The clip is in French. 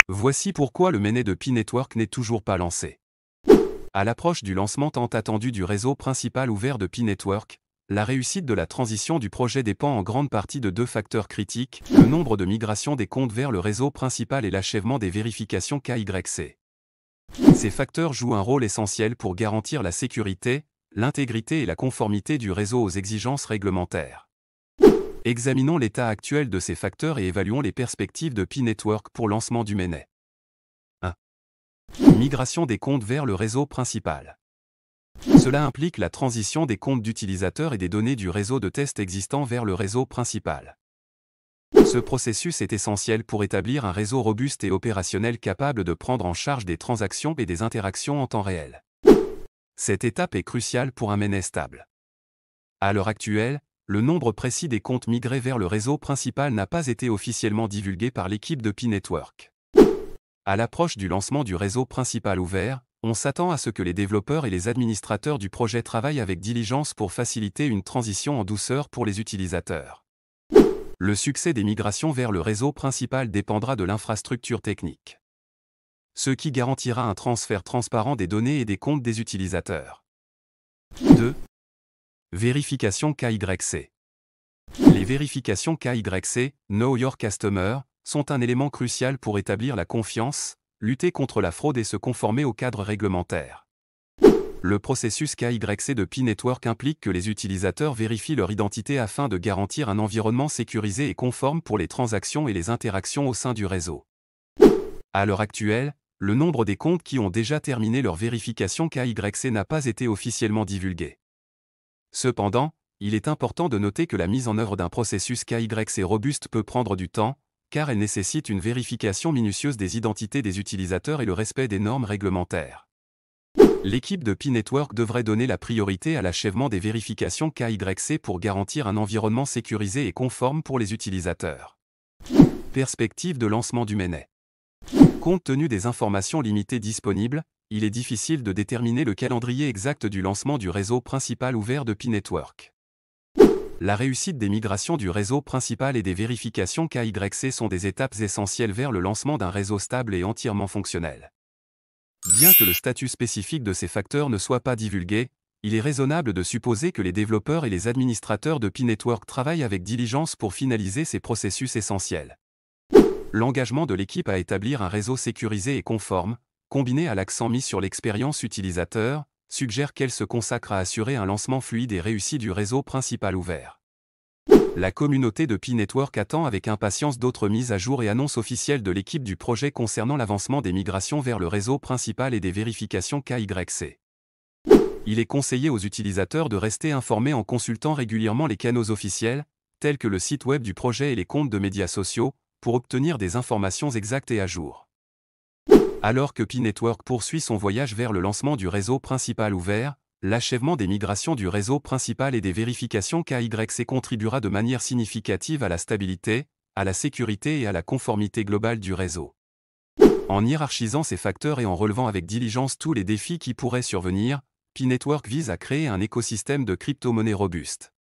Voici pourquoi le mainnet de Pi-Network n'est toujours pas lancé. À l'approche du lancement tant attendu du réseau principal ouvert de Pi-Network, la réussite de la transition du projet dépend en grande partie de deux facteurs critiques, le nombre de migrations des comptes vers le réseau principal et l'achèvement des vérifications KYC. Ces facteurs jouent un rôle essentiel pour garantir la sécurité, l'intégrité et la conformité du réseau aux exigences réglementaires. Examinons l'état actuel de ces facteurs et évaluons les perspectives de Pi-Network pour lancement du mainnet. 1. Migration des comptes vers le réseau principal. Cela implique la transition des comptes d'utilisateurs et des données du réseau de test existant vers le réseau principal. Ce processus est essentiel pour établir un réseau robuste et opérationnel capable de prendre en charge des transactions et des interactions en temps réel. Cette étape est cruciale pour un mainnet stable. À l'heure actuelle, le nombre précis des comptes migrés vers le réseau principal n'a pas été officiellement divulgué par l'équipe de Pi-Network. À l'approche du lancement du réseau principal ouvert, on s'attend à ce que les développeurs et les administrateurs du projet travaillent avec diligence pour faciliter une transition en douceur pour les utilisateurs. Le succès des migrations vers le réseau principal dépendra de l'infrastructure technique, ce qui garantira un transfert transparent des données et des comptes des utilisateurs. 2. Vérification KYC. Les vérifications KYC, Know Your Customer, sont un élément crucial pour établir la confiance, lutter contre la fraude et se conformer au cadre réglementaire. Le processus KYC de Pi-Network implique que les utilisateurs vérifient leur identité afin de garantir un environnement sécurisé et conforme pour les transactions et les interactions au sein du réseau. À l'heure actuelle, le nombre des comptes qui ont déjà terminé leur vérification KYC n'a pas été officiellement divulgué. Cependant, il est important de noter que la mise en œuvre d'un processus KYC robuste peut prendre du temps, car elle nécessite une vérification minutieuse des identités des utilisateurs et le respect des normes réglementaires. L'équipe de Pi-Network devrait donner la priorité à l'achèvement des vérifications KYC pour garantir un environnement sécurisé et conforme pour les utilisateurs. Perspective de lancement du mainnet. Compte tenu des informations limitées disponibles, il est difficile de déterminer le calendrier exact du lancement du réseau principal ouvert de Pi-Network. La réussite des migrations du réseau principal et des vérifications KYC sont des étapes essentielles vers le lancement d'un réseau stable et entièrement fonctionnel. Bien que le statut spécifique de ces facteurs ne soit pas divulgué, il est raisonnable de supposer que les développeurs et les administrateurs de Pi-Network travaillent avec diligence pour finaliser ces processus essentiels. L'engagement de l'équipe à établir un réseau sécurisé et conforme, combiné à l'accent mis sur l'expérience utilisateur, suggère qu'elle se consacre à assurer un lancement fluide et réussi du réseau principal ouvert. La communauté de Pi-Network attend avec impatience d'autres mises à jour et annonces officielles de l'équipe du projet concernant l'avancement des migrations vers le réseau principal et des vérifications KYC. Il est conseillé aux utilisateurs de rester informés en consultant régulièrement les canaux officiels, tels que le site web du projet et les comptes de médias sociaux, pour obtenir des informations exactes et à jour. Alors que Pi-Network poursuit son voyage vers le lancement du réseau principal ouvert, l'achèvement des migrations du réseau principal et des vérifications KYC contribuera de manière significative à la stabilité, à la sécurité et à la conformité globale du réseau. En hiérarchisant ces facteurs et en relevant avec diligence tous les défis qui pourraient survenir, Pi-Network vise à créer un écosystème de crypto-monnaies robuste.